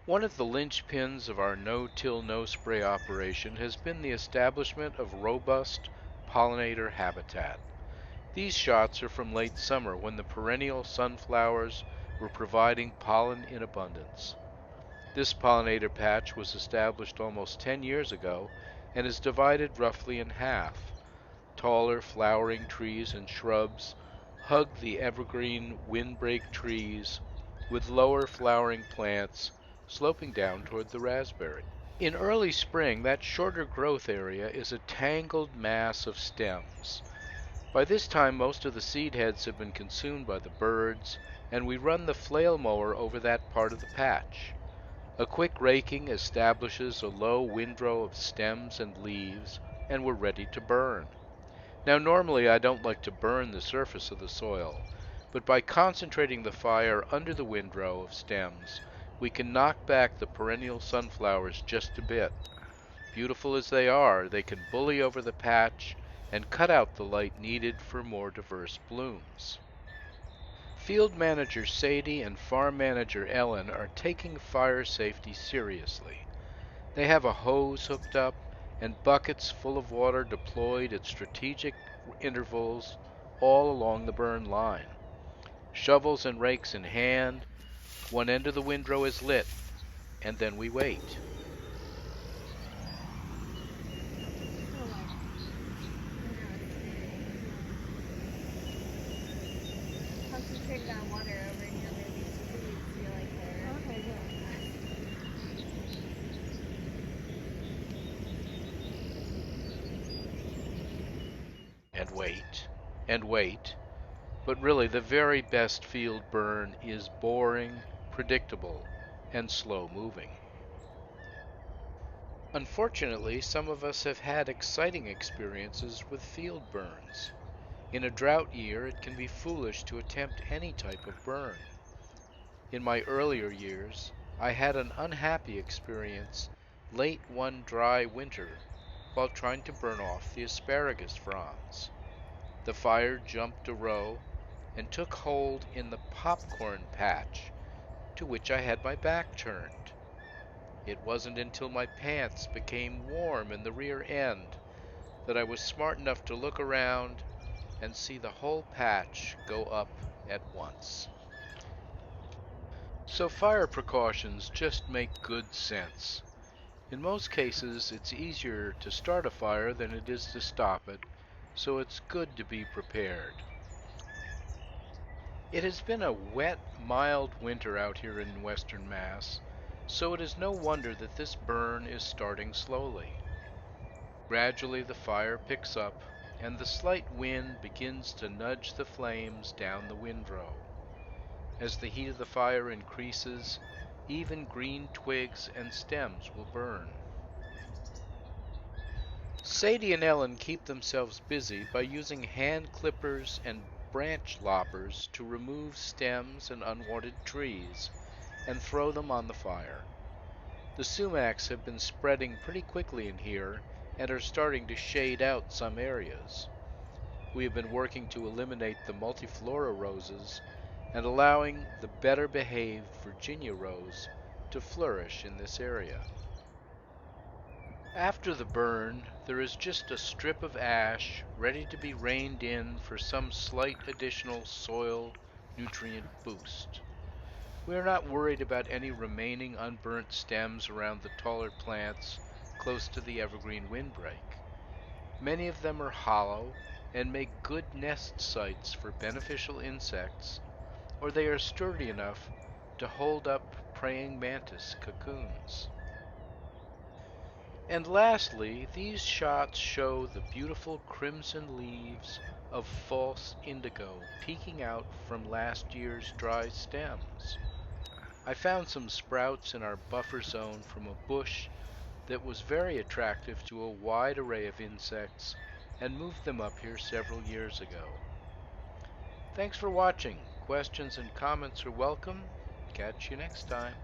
One of the linchpins of our no-till, no-spray operation has been the establishment of robust pollinator habitat. These shots are from late summer when the perennial sunflowers were providing pollen in abundance. This pollinator patch was established almost 10 years ago and is divided roughly in half. Taller flowering trees and shrubs hug the evergreen windbreak trees, with lower flowering plants sloping down toward the raspberry. In early spring, that shorter growth area is a tangled mass of stems. By this time, most of the seed heads have been consumed by the birds, and we run the flail mower over that part of the patch. A quick raking establishes a low windrow of stems and leaves, and we're ready to burn. Now, normally I don't like to burn the surface of the soil, but by concentrating the fire under the windrow of stems, we can knock back the perennial sunflowers just a bit. Beautiful as they are, they can bully over the patch and cut out the light needed for more diverse blooms. Field manager Sadie and farm manager Ellen are taking fire safety seriously. They have a hose hooked up and buckets full of water deployed at strategic intervals all along the burn line. Shovels and rakes in hand, one end of the windrow is lit, and then we wait. Concentrated on water over here, maybe please feel like they're okay, And wait, and wait. But really, the very best field burn is boring, predictable, and slow moving. Unfortunately, some of us have had exciting experiences with field burns. In a drought year, it can be foolish to attempt any type of burn. In my earlier years, I had an unhappy experience late one dry winter while trying to burn off the asparagus fronds. The fire jumped a row and took hold in the popcorn patch to which I had my back turned. It wasn't until my pants became warm in the rear end that I was smart enough to look around and see the whole patch go up at once. So fire precautions just make good sense. In most cases, it's easier to start a fire than it is to stop it, so it's good to be prepared. It has been a wet, mild winter out here in western Mass, so it is no wonder that this burn is starting slowly. Gradually the fire picks up, and the slight wind begins to nudge the flames down the windrow. As the heat of the fire increases, even green twigs and stems will burn. Sadie and Ellen keep themselves busy by using hand clippers and branch loppers to remove stems and unwanted trees and throw them on the fire. The sumacs have been spreading pretty quickly in here and are starting to shade out some areas. We have been working to eliminate the multiflora roses and allowing the better behaved Virginia rose to flourish in this area. After the burn, there is just a strip of ash ready to be reined in for some slight additional soil nutrient boost. We are not worried about any remaining unburnt stems around the taller plants close to the evergreen windbreak. Many of them are hollow and make good nest sites for beneficial insects, or they are sturdy enough to hold up praying mantis cocoons. And lastly, these shots show the beautiful crimson leaves of false indigo peeking out from last year's dry stems. I found some sprouts in our buffer zone from a bush that was very attractive to a wide array of insects and moved them up here several years ago. Thanks for watching. Questions and comments are welcome. Catch you next time.